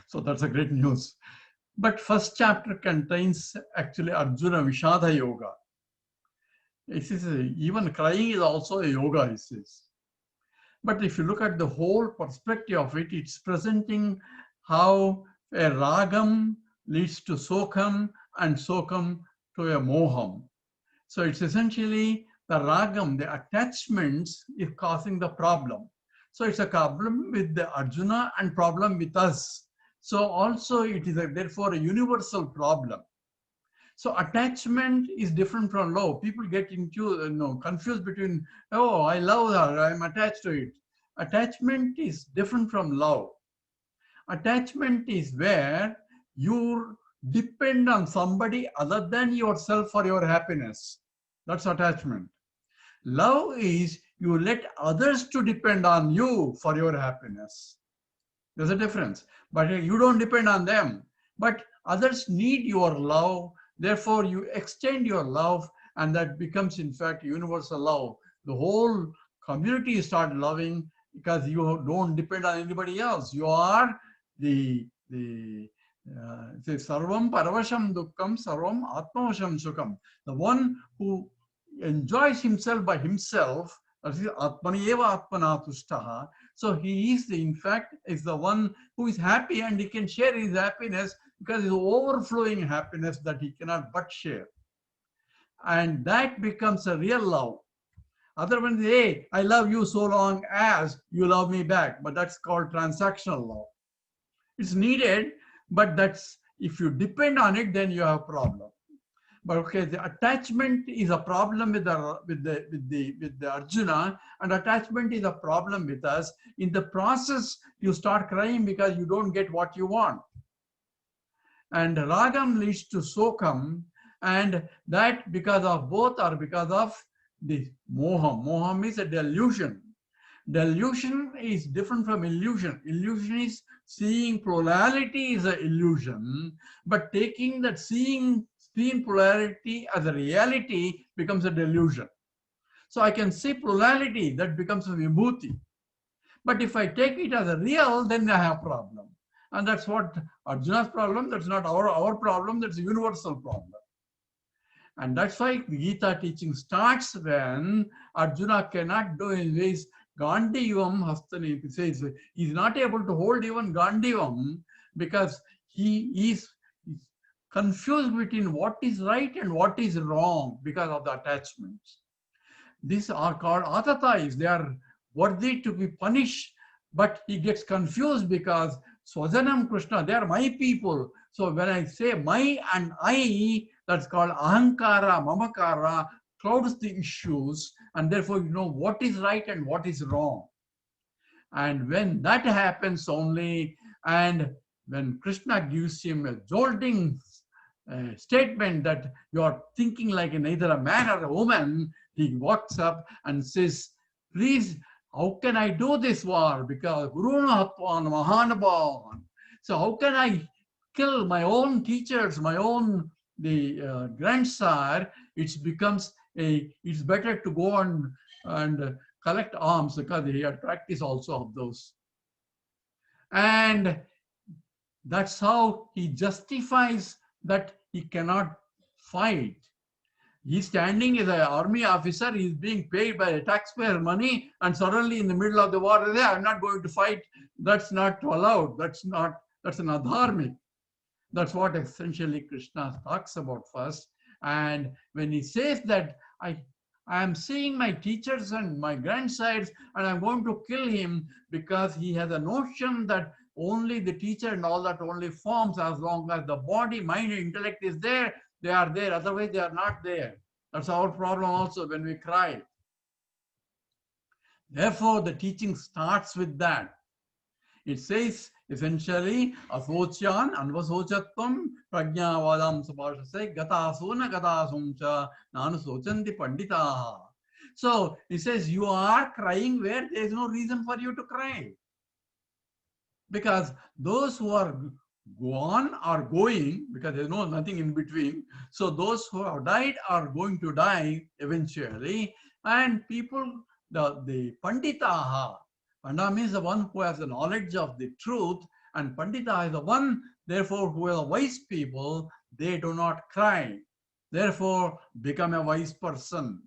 So that's a great news. But first chapter contains actually Arjuna Vishadha Yoga. It is even crying is also a yoga, it says. But if you look at the whole perspective of it, it's presenting how a ragam leads to sokam and sokam to a moham. So it's essentially the ragam, the attachments is causing the problem. So it's a problem with the Arjuna and problem with us. So also it is therefore a universal problem. So attachment is different from love. People get into confused between, oh, I love her, I'm attached to it. Attachment is different from love. Attachment is where you depend on somebody other than yourself for your happiness. That's attachment. Love is you let others to depend on you for your happiness. There's a difference. But you don't depend on them. But others need your love. Therefore, you extend your love, and that becomes, in fact, universal love. The whole community start loving because you don't depend on anybody else. You are the sarvam paravasham dukkam sarvam atmavasham sukam. The one who enjoys himself by himself, that is atmaniyeva atmana tushtaha. So he is, in fact, is the one who is happy, and he can share his happiness because it's overflowing happiness that he cannot but share. And that becomes a real love. Otherwise, hey, I love you so long as you love me back. But that's called transactional love. It's needed, but that's if you depend on it, then you have a problem. But okay, the attachment is a problem with the Arjuna, and attachment is a problem with us. In the process, you start crying because you don't get what you want. And ragam leads to sokam, and that because of both are because of the moham. Moham is a delusion. Delusion is different from illusion. Illusion is seeing plurality is an illusion, but taking that seeing plurality as a reality becomes a delusion. So I can see plurality, that becomes a vibhuti. But if I take it as a real, then I have a problem. And that's what Arjuna's problem, that's not our problem, that's a universal problem. And that's why Gita teaching starts when Arjuna cannot do his ways. Gandivam hastani, it says he's not able to hold even Gandivam because he is confused between what is right and what is wrong because of the attachments. These are called atatais. They are worthy to be punished, but he gets confused because Swajanam Krishna, they are my people. So when I say my and I, that's called ahankara, mamakara, clouds the issues, and therefore you know what is right and what is wrong. And when that happens only, and when Krishna gives him a jolting statement that you are thinking like neither a man or a woman, he walks up and says, please, how can I do this war? Because Guru Hatvan Mahanabhavan. So how can I kill my own teachers, my own grandsire? It's better to go and collect arms because he had practice also of those. And that's how he justifies that he cannot fight. He's standing as an army officer, he's being paid by the taxpayer money, and suddenly in the middle of the war, I'm not going to fight. That's not allowed. That's an adharmic. That's what essentially Krishna talks about first. And when he says that I am seeing my teachers and my grandsires, and I'm going to kill him because he has a notion that only the teacher and all that only forms as long as the body, mind, and intellect is there, they are there. Otherwise, they are not there. That's our problem also when we cry. Therefore, the teaching starts with that. It says essentially, asocyan anvasochatvam prajnavadam sabhashase gatasuna gatasumcha nanusochanti panditaha. So, it says you are crying where there is no reason for you to cry. Because those who are gone are going, because there's nothing in between. So those who have died are going to die eventually. And people, the panditaha, Panda means the one who has the knowledge of the truth, And Pandita is the one, therefore, who are the wise people, they do not cry. Therefore, become a wise person.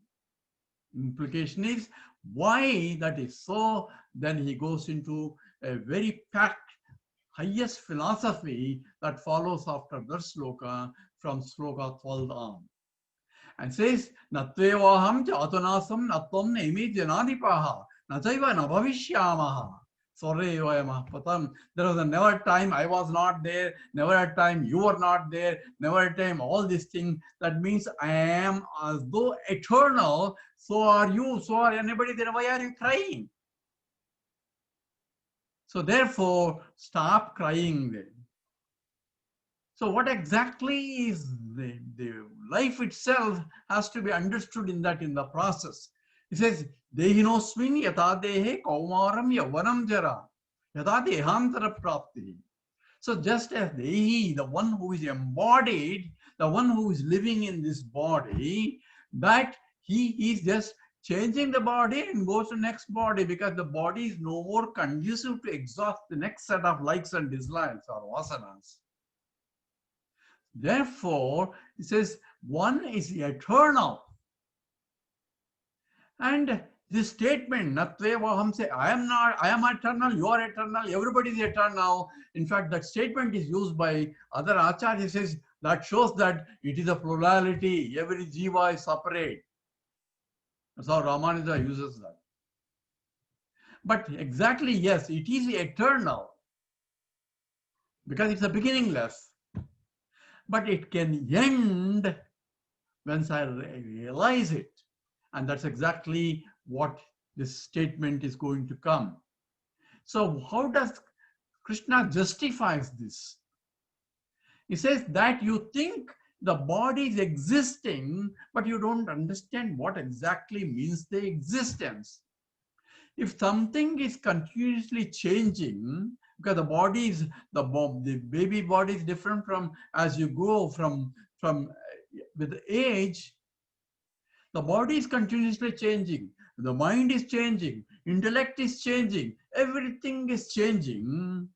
Implication is why that is so. Then he goes into a very packed, highest philosophy that follows after that sloka from sloka 12 on. And says, Natvevaham chatunasam natvam nemi janadipaha nataiva nabhavishyamaha. Sorry, Patam. There was a never time I was not there, never a time you were not there, never a time all these things. That means I am as though eternal, so are you, so are anybody there. Why are you crying? So therefore, stop crying then. So what exactly is the life itself has to be understood in the process. It says, Dehinosmin yata dehe kaumaram yavanam jara yata dehantara prapti. So just as Dehi, the one who is embodied, the one who is living in this body, that he is just changing the body and goes to next body because the body is no more conducive to exhaust the next set of likes and dislikes or vasanas. Therefore, it says one is eternal. And this statement, Natvevaham, say, I am not, I am eternal, you are eternal, everybody is eternal. In fact, that statement is used by other Acharya, says that shows that it is a plurality, every jiva is separate. That's how Ramanuja uses that. But exactly, yes, it is eternal because it's a beginningless. But it can end once I realize it. And that's exactly what this statement is going to come. So how does Krishna justifies this? He says that you think the body is existing, but you don't understand what exactly means the existence. If something is continuously changing, because the body is, the baby body is different from as you go from with age, the body is continuously changing, the mind is changing, intellect is changing, everything is changing.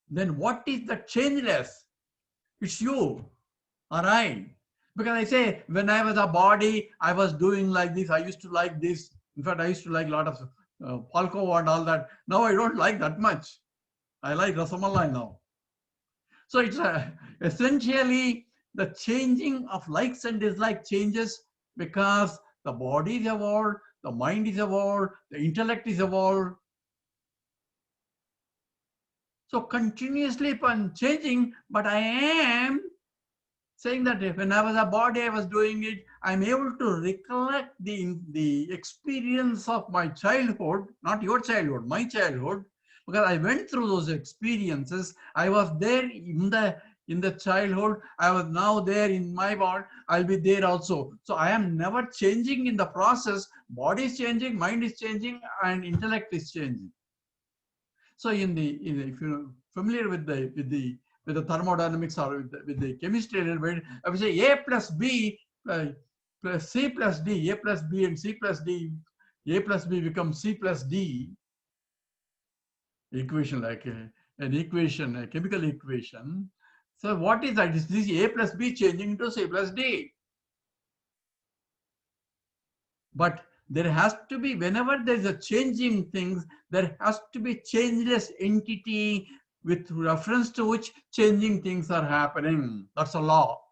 Then what is the changeless? It's you or I. Because I say, when I was a body, I was doing like this, I used to like this. In fact, I used to like a lot of palko and all that. Now I don't like that much. I like rasamalai now. So it's essentially the changing of likes and dislikes changes because the body is evolved, the mind is evolved, the intellect is evolved. So continuously changing, but I am saying that when I was a body, I was doing it. I'm able to recollect the experience of my childhood, not your childhood, my childhood, because I went through those experiences. I was there in the childhood. I was now there in my body. I'll be there also. So I am never changing in the process. Body is changing, mind is changing, and intellect is changing. So if you're familiar with the thermodynamics or with the chemistry a little bit, I would say A plus B plus C plus D, A plus B and C plus D, A plus B becomes C plus D. Equation like an equation, a chemical equation. So what is that? Is this A plus B changing to C plus D? But there has to be, whenever there is a changing things, there has to be changeless entity with reference to which changing things are happening. That's a law.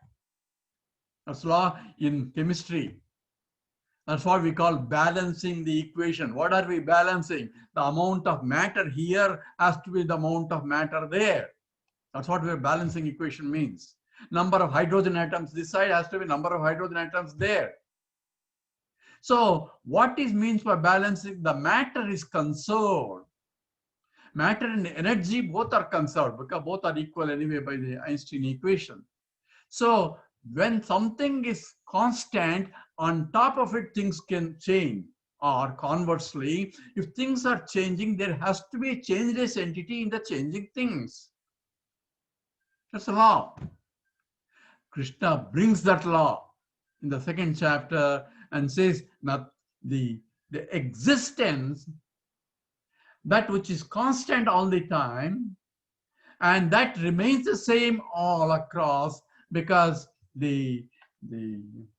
That's law in chemistry. That's what we call balancing the equation. What are we balancing? The amount of matter here has to be the amount of matter there. That's what the balancing equation means. Number of hydrogen atoms this side has to be number of hydrogen atoms there. So what is means by balancing? The matter is conserved. Matter and energy both are conserved because both are equal anyway by the Einstein equation. So when something is constant, on top of it things can change. Or conversely, if things are changing, there has to be a changeless entity in the changing things. That's a law. Krishna brings that law in the second chapter and says that the existence that which is constant all the time, and that remains the same all across, because the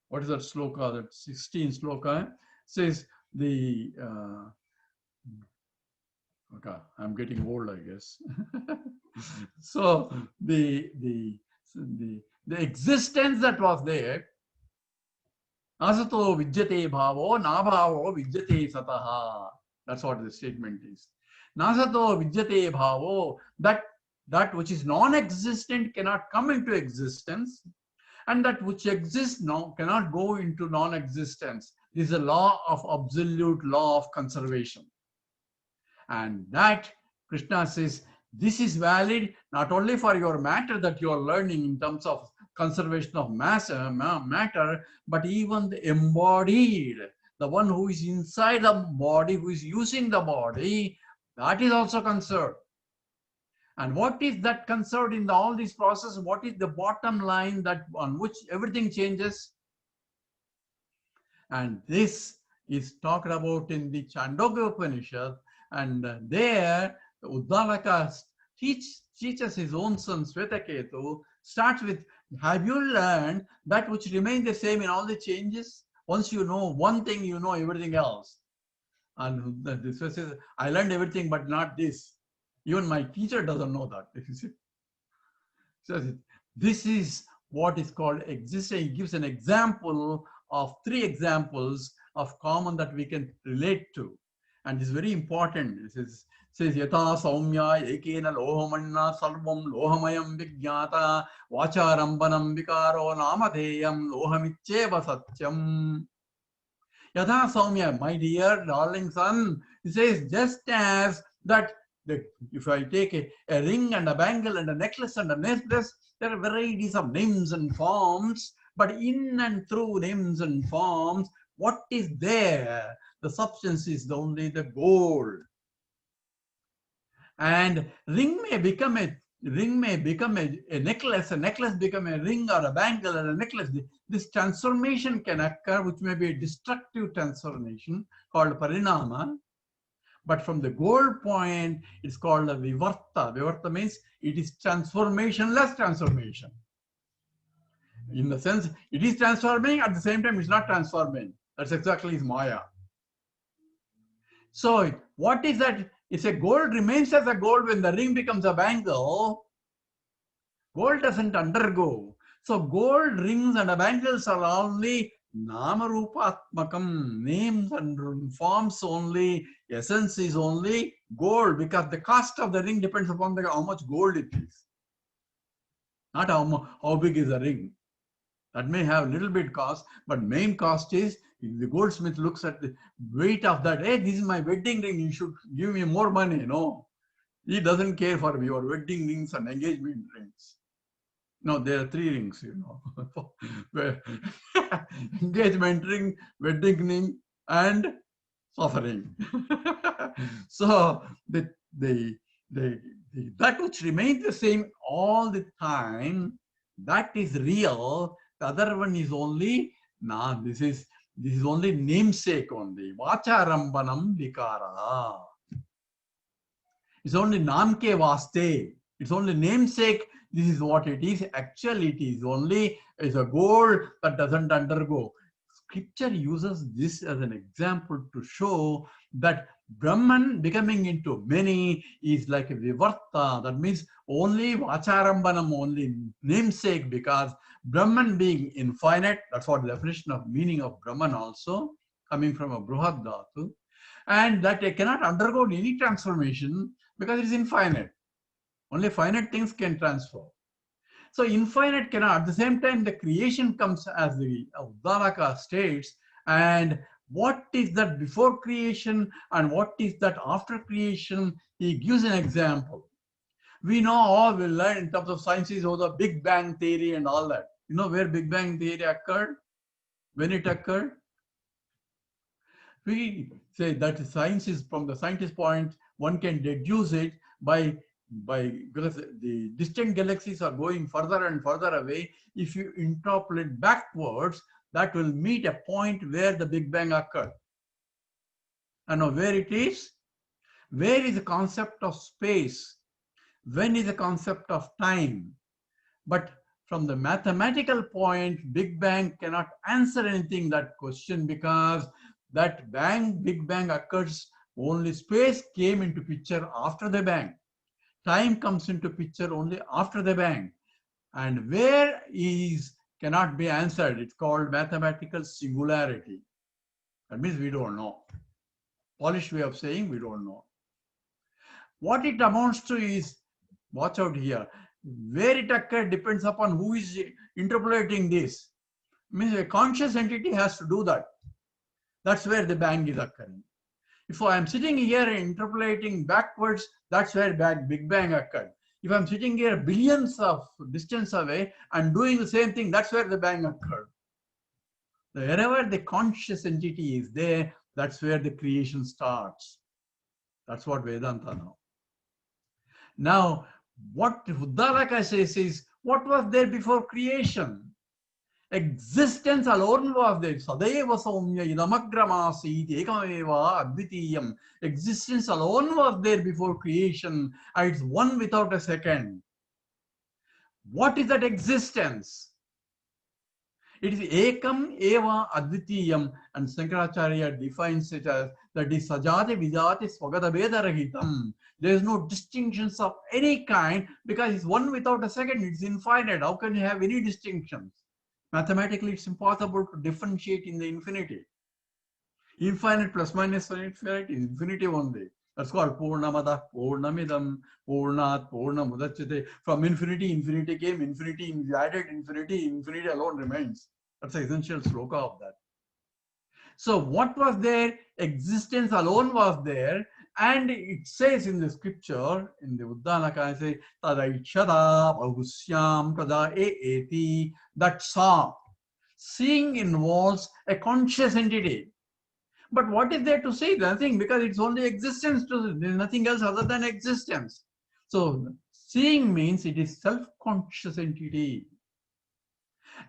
what is that sloka, that 16 sloka says the okay, I'm getting old, I guess. So the existence that was there, asato vidyate bhavo nabhavo vidyate sataha. That's what the statement is. Nasato vidyate bhavo, that which is non-existent cannot come into existence, and that which exists now cannot go into non-existence. This is a law of absolute law of conservation. And that, Krishna says, this is valid not only for your matter that you are learning in terms of conservation of matter, but even the embodied, the one who is inside the body, who is using the body, that is also conserved. And what is that conserved in all this process? What is the bottom line that on which everything changes? And this is talked about in the Chandogya Upanishad. And there, Uddalaka teaches his own son Swetaketu, starts with, have you learned that which remains the same in all the changes? Once you know one thing, you know everything else. And this says, I learned everything, but not this. Even my teacher doesn't know that. So this is what is called existing. He gives an example of 3 examples of common that we can relate to. And it's very important. It says yata saumya ekena lohamanna sarvam lohamayam vijnata vacharambanam vikaro namadeyam lohamicheva satyam. Yata saumya, my dear darling son, he says, just as that if I take a ring and a bangle and a necklace and a necklace, there are varieties of names and forms, but in and through names and forms, what is there? The substance is only the gold. And ring may become a necklace, a necklace become a ring, or a bangle and a necklace. This transformation can occur, which may be a destructive transformation called parinama. But from the gold point, it's called a vivarta. Vivarta means it is transformationless transformation. In the sense, it is transforming, at the same time, it's not transforming. That's exactly his maya. So what is that? It's a gold remains as a gold when the ring becomes a bangle. Gold doesn't undergo. So gold rings and bangles are only namarupatmakam, names and forms only, essence is only gold, because the cost of the ring depends upon how much gold it is. Not how big is the ring. That may have a little bit cost, but main cost is, if the goldsmith looks at the weight of that, hey, this is my wedding ring, you should give me more money. No, he doesn't care for your wedding rings and engagement rings. No, there are 3 rings, engagement ring, wedding ring, and suffering. So that which remains the same all the time, that is real. The other one is only, this is only namesake only. Vacharambanam vikara. It's only namke vaste. It's only namesake. This is what it is. Actually, it is only a gold that doesn't undergo. Scripture uses this as an example to show that Brahman becoming into many is like a vivarta. That means only vacharambanam, only namesake, because Brahman being infinite, that's what the definition of meaning of Brahman also, coming from a bruhad dhatu, and that it cannot undergo any transformation because it is infinite. Only finite things can transform. So infinite cannot. At the same time, the creation comes as the Uddalaka states, and what is that before creation and what is that after creation? He gives an example. We know all, we learn in terms of sciences, the Big Bang theory and all that. You know where Big Bang theory occurred? When it occurred? We say that science is, from the scientist point, one can deduce it by because the distant galaxies are going further and further away. If you interpolate backwards, that will meet a point where the Big Bang occurred. And now where it is? Where is the concept of space? When is the concept of time? But from the mathematical point, Big Bang cannot answer anything that question, because that Big Bang occurs, only space came into picture after the bang. Time comes into picture only after the bang. And where is cannot be answered. It's called mathematical singularity. That means we don't know. Polished way of saying we don't know. What it amounts to is, watch out here, where it occurs depends upon who is interpolating this. Means a conscious entity has to do that. That's where the bang is occurring. If I am sitting here and interpolating backwards, that's where Big Bang occurred. If I'm sitting here billions of distance away and doing the same thing, that's where the bang occurred. Wherever the conscious entity is there, that's where the creation starts. That's what Vedanta now. Now, what Uddalaka says is, what was there before creation? Existence alone was there. Sadeva Soumya idamagramasi ekameva advitiyam. Existence alone was there before creation. And it's one without a second. What is that existence? It is ekam eva advitiyam, and Shankaracharya defines it as that is sajati vijati swagata veda rahitam. There is no distinctions of any kind, because it's one without a second. It's infinite. How can you have any distinctions? Mathematically, it's impossible to differentiate in the infinity. Infinite plus minus infinite is infinity only. That's called Purnamada, Purnamidam, Purnat, Purnamudachate. From infinity, infinity came, infinity is added, infinity alone remains. That's the essential sloka of that. So what was there? Existence alone was there. And it says in the scripture, in the Uddalaka, it says, Tadaikshada Bahusyam Tada Eti, that saw. Seeing involves a conscious entity. But what is there to see? Nothing, because it's only existence. There's nothing else other than existence. So seeing means it is self-conscious entity.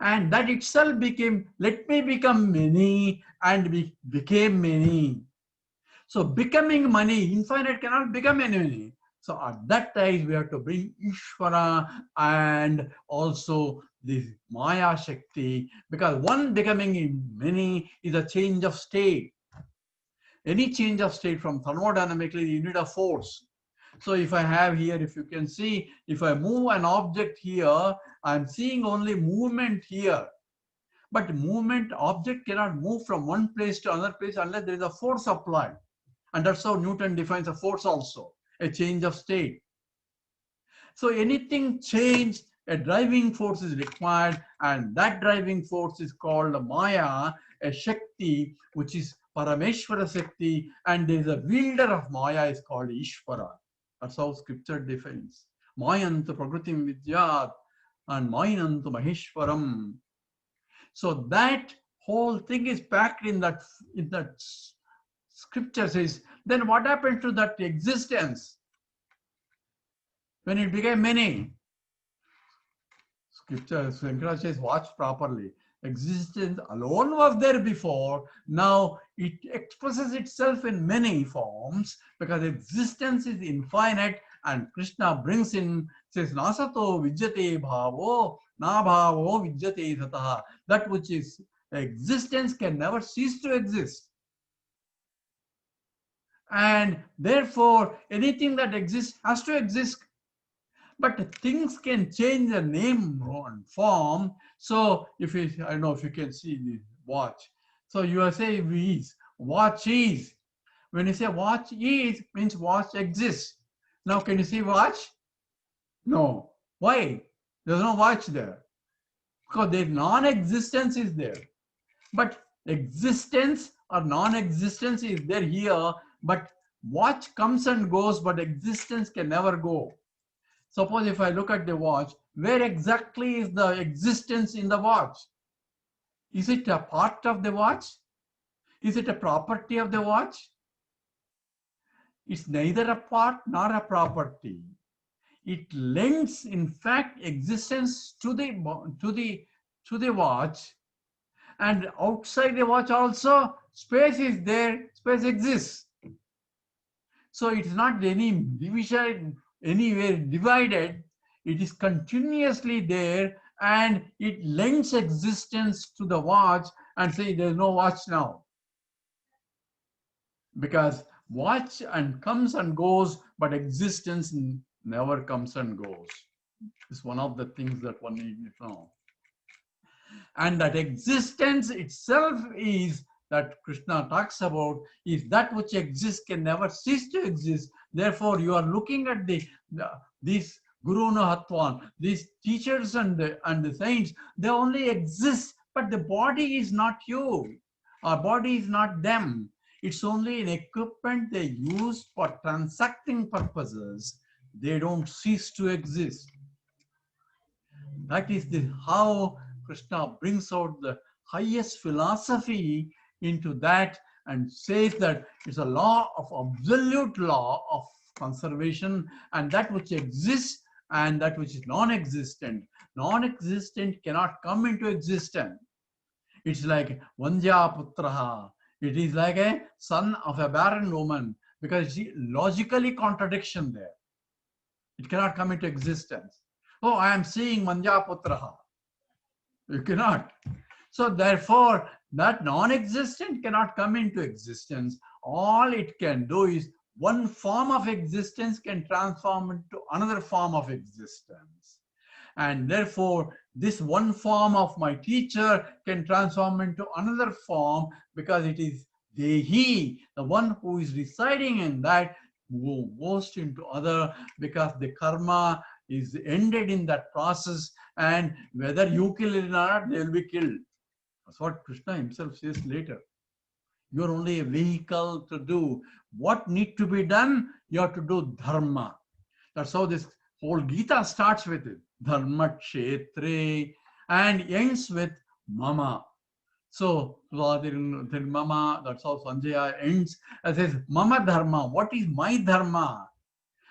And that itself became, let me become many, and became many. So becoming money, infinite cannot become many. So at that time, we have to bring Ishvara and also the Maya Shakti, because one becoming many is a change of state. Any change of state from thermodynamically, you need a force. So if I have here, if you can see, if I move an object here, I'm seeing only movement here. But movement, object cannot move from one place to another place unless there is a force applied. And that's how Newton defines a force also, a change of state. So anything changed, a driving force is required, and that driving force is called Maya, a Shakti, which is Parameshwara Shakti, and there is a wielder of Maya is called Ishvara. That's how scripture defines. Mayantu Prakritim Vidyat and Mayantu Maheshwaram. So that whole thing is packed in that scripture says. Then what happened to that existence when it became many? Scripture, Shankaracharya says, watch properly. Existence alone was there before. Now it expresses itself in many forms because existence is infinite, and Krishna brings in, says, Nasato vidyate bhavo, na bhavo vidyate tataha. That which is existence can never cease to exist. And therefore, anything that exists has to exist. But things can change the name and form. So if you, I don't know if you can see the watch. So you are saying is, watch is. When you say watch is, means watch exists. Now can you see watch? No. Why? There's no watch there. Because the non-existence is there. But existence or non-existence is there here. But watch comes and goes, but existence can never go. Suppose if I look at the watch, where exactly is the existence in the watch? Is it a part of the watch? Is it a property of the watch? It's neither a part nor a property. It lends, in fact, existence to the watch, and outside the watch also, space is there, space exists. So it is not any division, anywhere divided. It is continuously there, and it lends existence to the watch and say there's no watch now. Because watch and comes and goes, but existence never comes and goes. It's one of the things that one needs to know. And that existence itself is, that Krishna talks about, is that which exists can never cease to exist. Therefore, you are looking at these Guru Nahatwan, these teachers and the saints, they only exist, but the body is not you. Our body is not them. It's only an equipment they use for transacting purposes. They don't cease to exist. That is how Krishna brings out the highest philosophy into that and says that it's a law of absolute law of conservation, and that which exists and that which is non-existent. Non-existent cannot come into existence. It's like Vanja Putraha. It is like a son of a barren woman, because it's logically contradiction there. It cannot come into existence. Oh, I am seeing Vanja Putraha. You cannot. So therefore, that non-existent cannot come into existence. All it can do is one form of existence can transform into another form of existence. And therefore, this one form of my teacher can transform into another form, because it is he, the one who is residing in that, who goes into other, because the karma is ended in that process, and whether you kill it or not, they will be killed. That's what Krishna himself says later. You're only a vehicle to do what need to be done. You have to do dharma. That's how this whole Gita starts with it. Dharma kshetre, and ends with mama. So mama, that's how Sanjaya ends. It says mama dharma. What is my dharma?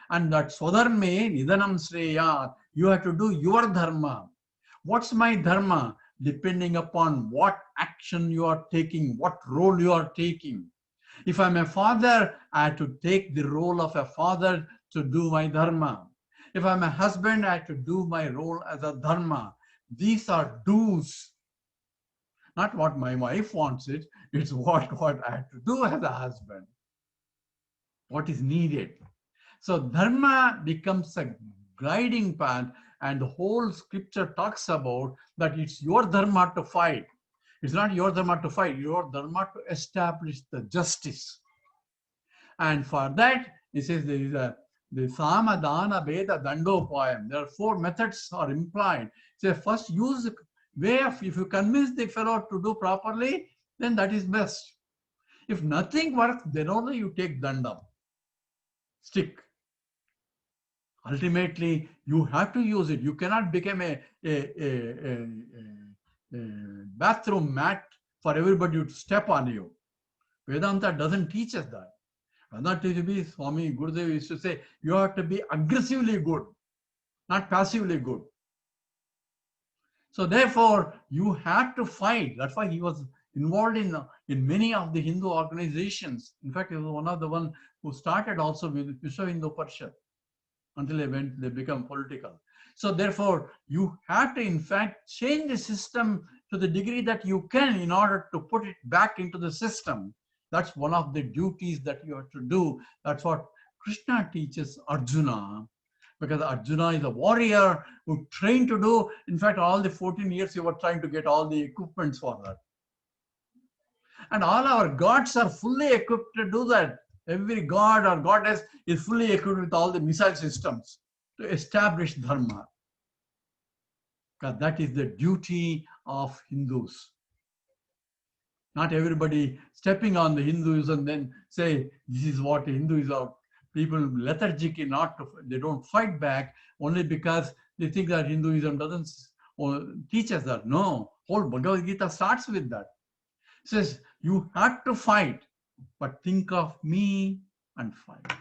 And that swadharme nidanam sreya. You have to do your dharma. What's my dharma? Depending upon what action you are taking, what role you are taking. If I'm a father, I have to take the role of a father to do my dharma. If I'm a husband, I have to do my role as a dharma. These are do's. Not what my wife wants it, it's what I have to do as a husband. What is needed. So dharma becomes a guiding path, and the whole scripture talks about that it's your dharma to fight. It's not your dharma to fight, your dharma to establish the justice. And for that, it says there is the sama, dana, beda, dandopayam. There are 4 methods are implied. So first use the way of, if you convince the fellow to do properly, then that is best. If nothing works, then only you take dandam, stick. Ultimately, you have to use it. You cannot become a bathroom mat for everybody to step on you. Vedanta doesn't teach us that. Vedanta teaches me, Swami Gurudev used to say, you have to be aggressively good, not passively good. So therefore, you have to fight. That's why he was involved in many of the Hindu organizations. In fact, he was one of the one who started also with Vishwa Hindu Parishad, until they become political. So therefore, you have to in fact change the system to the degree that you can in order to put it back into the system. That's one of the duties that you have to do. That's what Krishna teaches Arjuna, because Arjuna is a warrior who trained to do. In fact, all the 14 years you were trying to get all the equipments for that. And all our gods are fully equipped to do that. Every god or goddess is fully equipped with all the missile systems to establish dharma. Because that is the duty of Hindus. Not everybody stepping on the Hindus and then say, this is what Hindus are. People lethargic, they don't fight back only because they think that Hinduism doesn't teach us that. No, whole Bhagavad Gita starts with that. It says, you have to fight, but think of me and fight.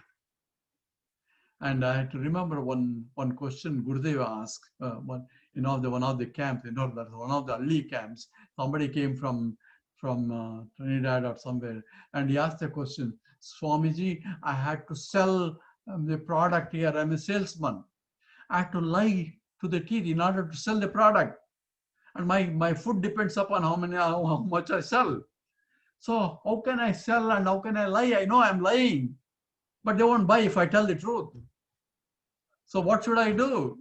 And I had to remember one question Gurudev asked, one of the camps, that's one of the early camps. Somebody came from from Trinidad or somewhere, and he asked a question, Swamiji, I had to sell the product here. I'm a salesman. I have to lie to the teeth in order to sell the product. And my food depends upon how much I sell. So how can I sell and how can I lie? I know I'm lying, but they won't buy if I tell the truth. So what should I do?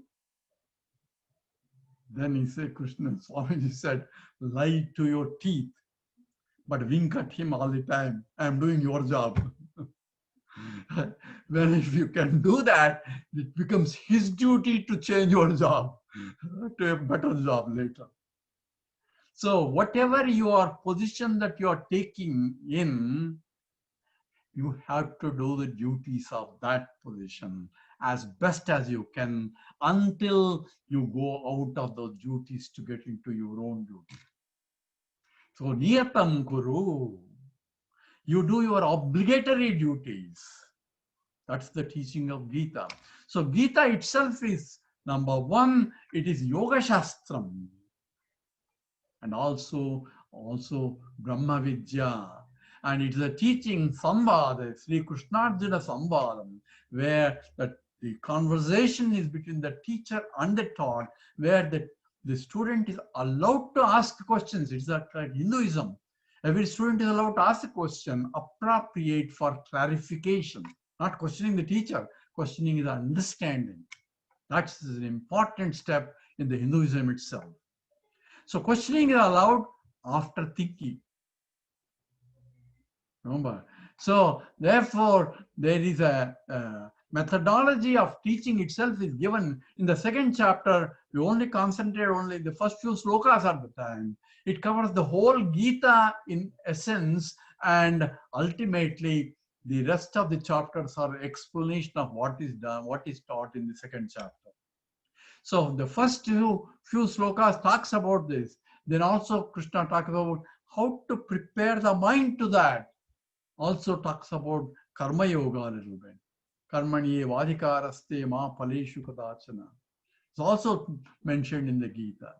Then he said, Krishna, Swamiji said, lie to your teeth, but wink at him all the time. I'm doing your job. Well, if you can do that, it becomes his duty to change your job to a better job later. So whatever your position that you are taking in, you have to do the duties of that position as best as you can until you go out of those duties to get into your own duty. So niyatam kuru. You do your obligatory duties. That's the teaching of Gita. So Gita itself is, number one, it is Yoga Shastram. And also Brahma Vidya. And it is a teaching Samvada, Sri Krishnarjuna Samvadam, where the conversation is between the teacher and the taught, where the student is allowed to ask questions. It's like Hinduism. Every student is allowed to ask a question appropriate for clarification. Not questioning the teacher, questioning the understanding. That's an important step in the Hinduism itself. So questioning is allowed after thinking. Remember? So therefore, there is a methodology of teaching itself is given in the second chapter. We only concentrate only the first few slokas at the time. It covers the whole Gita in essence, and ultimately the rest of the chapters are explanation of what is done, what is taught in the second chapter. So the first few slokas talks about this. Then also Krishna talks about how to prepare the mind to that. Also talks about karma yoga a little bit. Karmani vadikaraste ma paleshu kadachana. It's also mentioned in the Gita,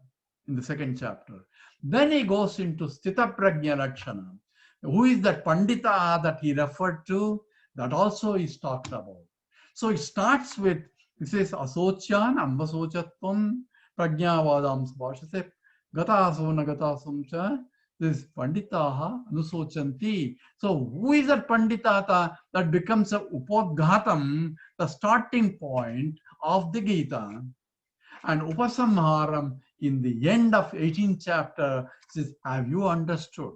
in the second chapter. Then he goes into Sthita Prajna Lakshana. Who is that Pandita that he referred to? That also is talked about. So it starts with, it says, Asocyan, Ambasochatvam, Prajnavadam Svashase, Gatasona Gatasum cha, this Panditaha, Anusochanti. So who is that Panditata that becomes a Upodghatam, the starting point of the Gita? And Upasamharam in the end of 18th chapter says, have you understood?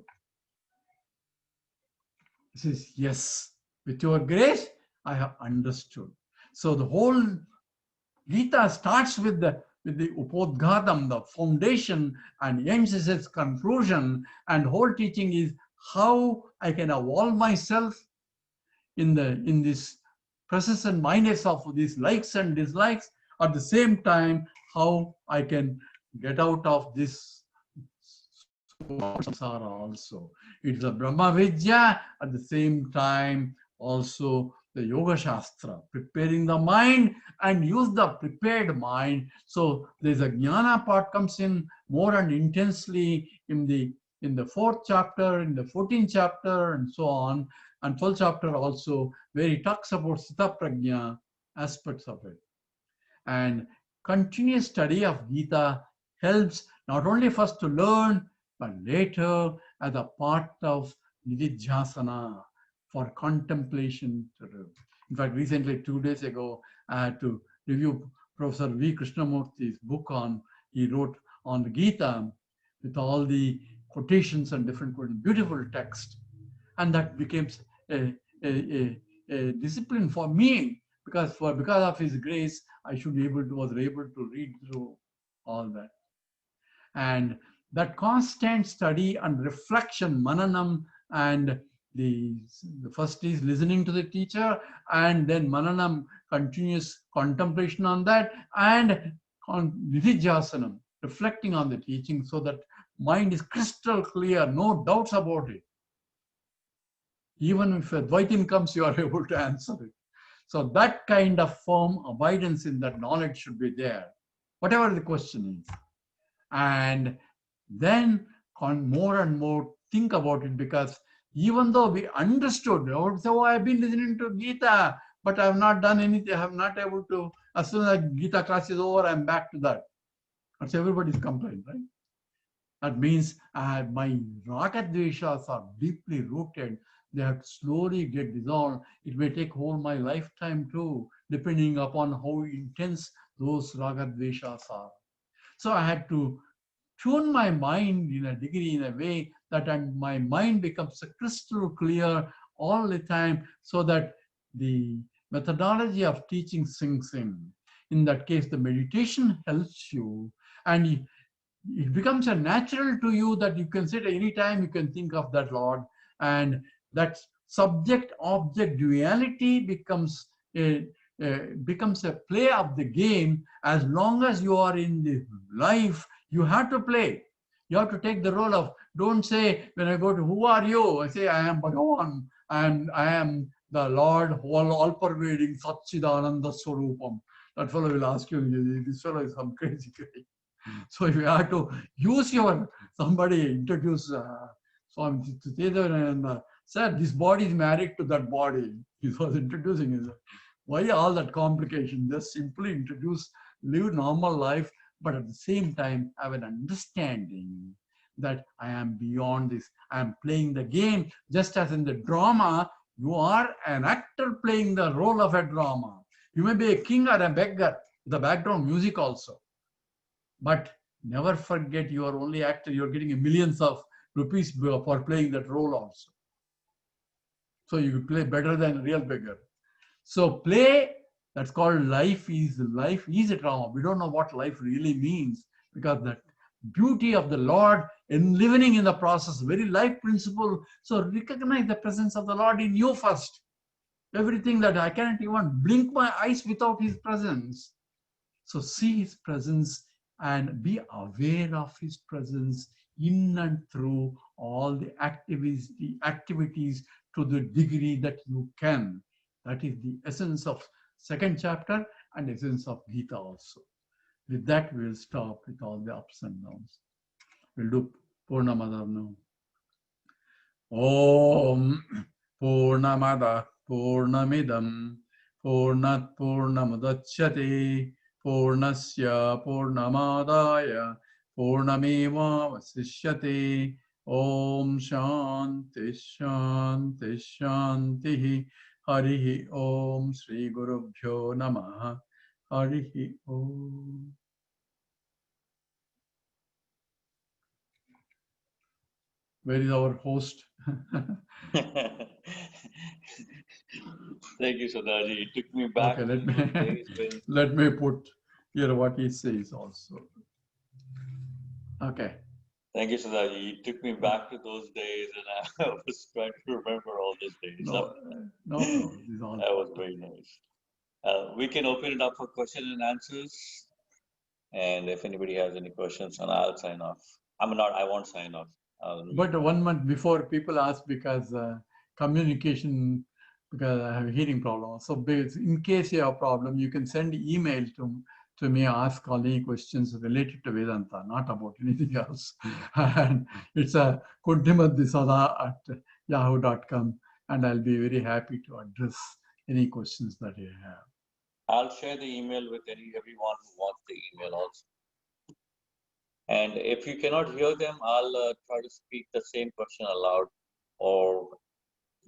He says, yes, with your grace, I have understood. So the whole Gita starts with the Upodghatam, the foundation, and ends as its conclusion. And whole teaching is how I can evolve myself in this process and mindness of these likes and dislikes. At the same time, how I can get out of this samsara also. It's a Brahma Vidya, at the same time also the Yoga Shastra, preparing the mind and use the prepared mind. So there's a Jnana part comes in more and intensely in the fourth chapter, in the 14th chapter, and so on, and 12th chapter also, where he talks about Sthita Prajna aspects of it. And continuous study of Gita helps not only first to learn, but later as a part of nididhyasana, for contemplation. In fact, recently, 2 days ago, I had to review Professor V. Krishnamurthy's book he wrote on the Gita with all the quotations and different beautiful text. And that became a discipline for me, because of his grace, I was able to read through all that. And that constant study and reflection, mananam, and the first is listening to the teacher, and then mananam, continuous contemplation on that, and nididhyasanam, reflecting on the teaching so that mind is crystal clear, no doubts about it. Even if a Dvaitin comes, you are able to answer it. So that kind of firm abidance in that knowledge should be there, whatever the question is. And then more and more think about it, because even though we understood, so I've been listening to Gita, but I have not done anything, I have not able to, as soon as Gita class is over, I'm back to that. That's everybody's complaint, right? That means my raga dveshas are deeply rooted. They have to slowly get dissolved. It may take whole my lifetime too, depending upon how intense those raga dveshas are. So I had to tune my mind in a degree, in a way that my mind becomes crystal clear all the time, so that the methodology of teaching sinks in. In that case, the meditation helps you, and it becomes a natural to you that you can sit anytime, you can think of that Lord, and that subject-object duality becomes a play of the game. As long as you are in the life, you have to play. You have to take the role of, don't say, when I go to, who are you? I say, I am Bhagavan, and I am the Lord, all-pervading Satchidananda Swarupam. That fellow will ask you, this fellow is some crazy guy. So if you have to use somebody introduce Swami Chitedeva and said, this body is married to that body. He was introducing it. Why all that complication? Just simply introduce, live normal life, but at the same time have an understanding that I am beyond this. I am playing the game, just as in the drama, you are an actor playing the role of a drama. You may be a king or a beggar, the background music also. But never forget, you are only actor, you're getting millions of rupees for playing that role also. So you play better than a real beggar. So play, that's called life is a drama. We don't know what life really means, because that beauty of the Lord enlivening in the process, very life principle. So recognize the presence of the Lord in you first. Everything that I cannot even blink my eyes without his presence. So see his presence and be aware of his presence in and through all the activities to the degree that you can. That is the essence of second chapter and essence of Gita also. With that, we'll stop with all the ups and downs. We'll do Purnamada now. Om Purnamada Purnamidam Purnat Purnamudachyate Purnasya Purnamadaya Purnameva Vasishyate. Om Shanti Shanti Shanti. Harihi Om Sri Gurubhyo Namaha. Harihi Om. Where is our host? Thank you, Sadaji. It took me back Okay, to those days when... let me put here what he says also. Okay. Thank you, Sadaji. It took me back to those days, and I was trying to remember all those days. No, That was very nice. We can open it up for question and answers. And if anybody has any questions, and I'll sign off. I won't sign off. But 1 month before, people ask because communication, because I have a hearing problem. So in case you have a problem, you can send email to me, ask all any questions related to Vedanta, not about anything else. And it's a kuntimadisada@yahoo.com, and I'll be very happy to address any questions that you have. I'll share the email with everyone who wants the email also. And if you cannot hear them, I'll try to speak the same question aloud, or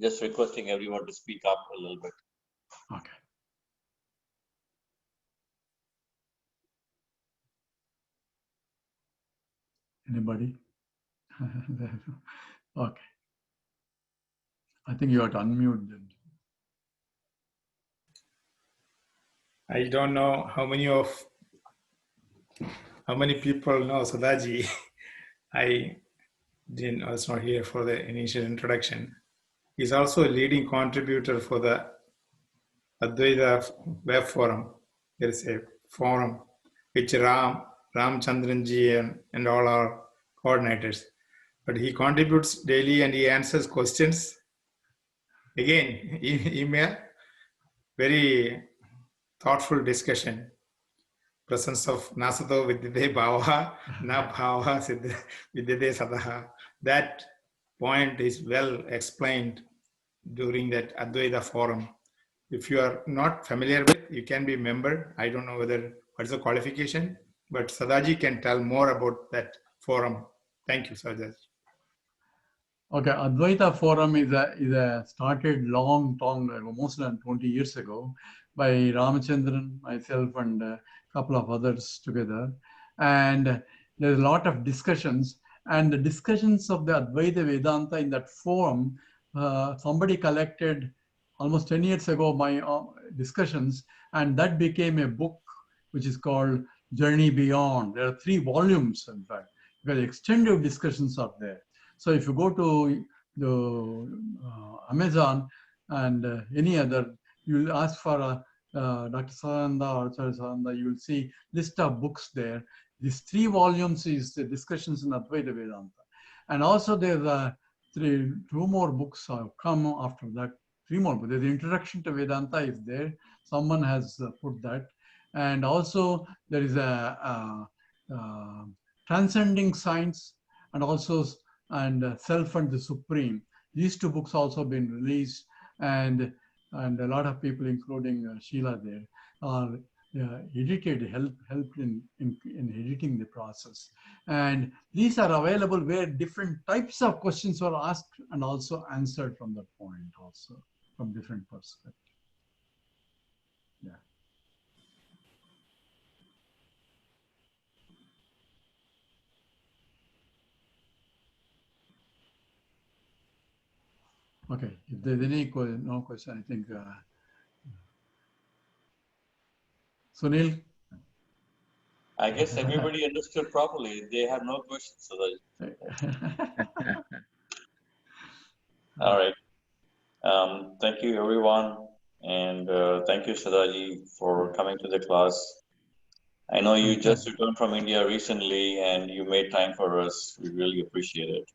just requesting everyone to speak up a little bit. Okay. Anybody? Okay. I think you have to unmute them. I don't know how many people know Sadaji. I was not here for the initial introduction. He's also a leading contributor for the Advaita Web Forum. There is a forum which Ramchandranji and all are coordinators. But he contributes daily and he answers questions. Again, email, very thoughtful discussion. Presence of Nasato Vidyate Bhava, Na Bhava Vidyate Sadaha. That point is well explained during that Advaita forum. If you are not familiar with, you can be a member. I don't know what's the qualification, but Sadaji can tell more about that forum. Thank you, Sadaji. Okay, Advaita Forum is a started long ago, most than 20 years ago, by Ramachandran, myself, and a couple of others together. And there's a lot of discussions, and the discussions of the Advaita Vedanta in that forum, somebody collected almost 10 years ago my discussions, and that became a book which is called Journey Beyond. There are 3 volumes, in fact, because extensive discussions are there. So if you go to the Amazon and any other, you will ask for Dr. Sadanand or Acharya Sadanand, you will see list of books there. These 3 volumes is the discussions in Advaita Vedanta. And also there's 2 more books have come after that. 3 more books. The Introduction to Vedanta is there. Someone has put that. And also there is a Transcending Science and also Self and the Supreme. These 2 books also been released, and a lot of people, including Sheila there, are edited, helped in editing the process. And these are available where different types of questions were asked and also answered from that point, also from different perspectives. Yeah. Okay, if there's any no question, I think Sunil. I guess everybody understood properly. They have no questions, Sadaji. All right. Thank you, everyone. And thank you, Sadaji, for coming to the class. I know you just returned from India recently and you made time for us. We really appreciate it.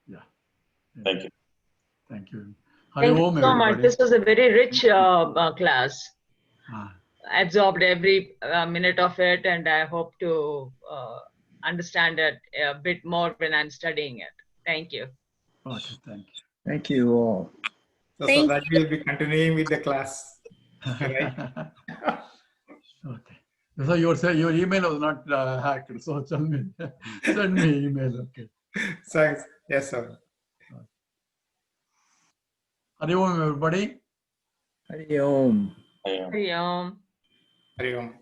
Yeah. Thank you. Thank you. Thank you so much. This was a very rich class. I absorbed every minute of it, and I hope to understand it a bit more when I'm studying it. Thank you. Okay, thank you. Thank you all. So Sadaji will be continuing with the class. Right? Okay. So your email was not hacked. So send me email. Okay. Thanks. Yes, sir. Hari Om, everybody. Hari Om. Hari Om. Hari Om.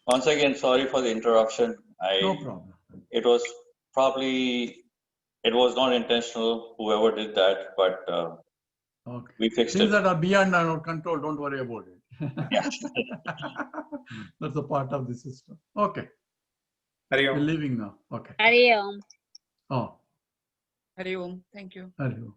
Once again, sorry for the interruption. No problem. It was not intentional, whoever did that, but okay. We fixed Things it. that are beyond our control, don't worry about it. Yeah. That's a part of the system. Okay. Hari Om. We're leaving now. Okay. Hari Om. Oh. Hari Om. Thank you. Hari Om.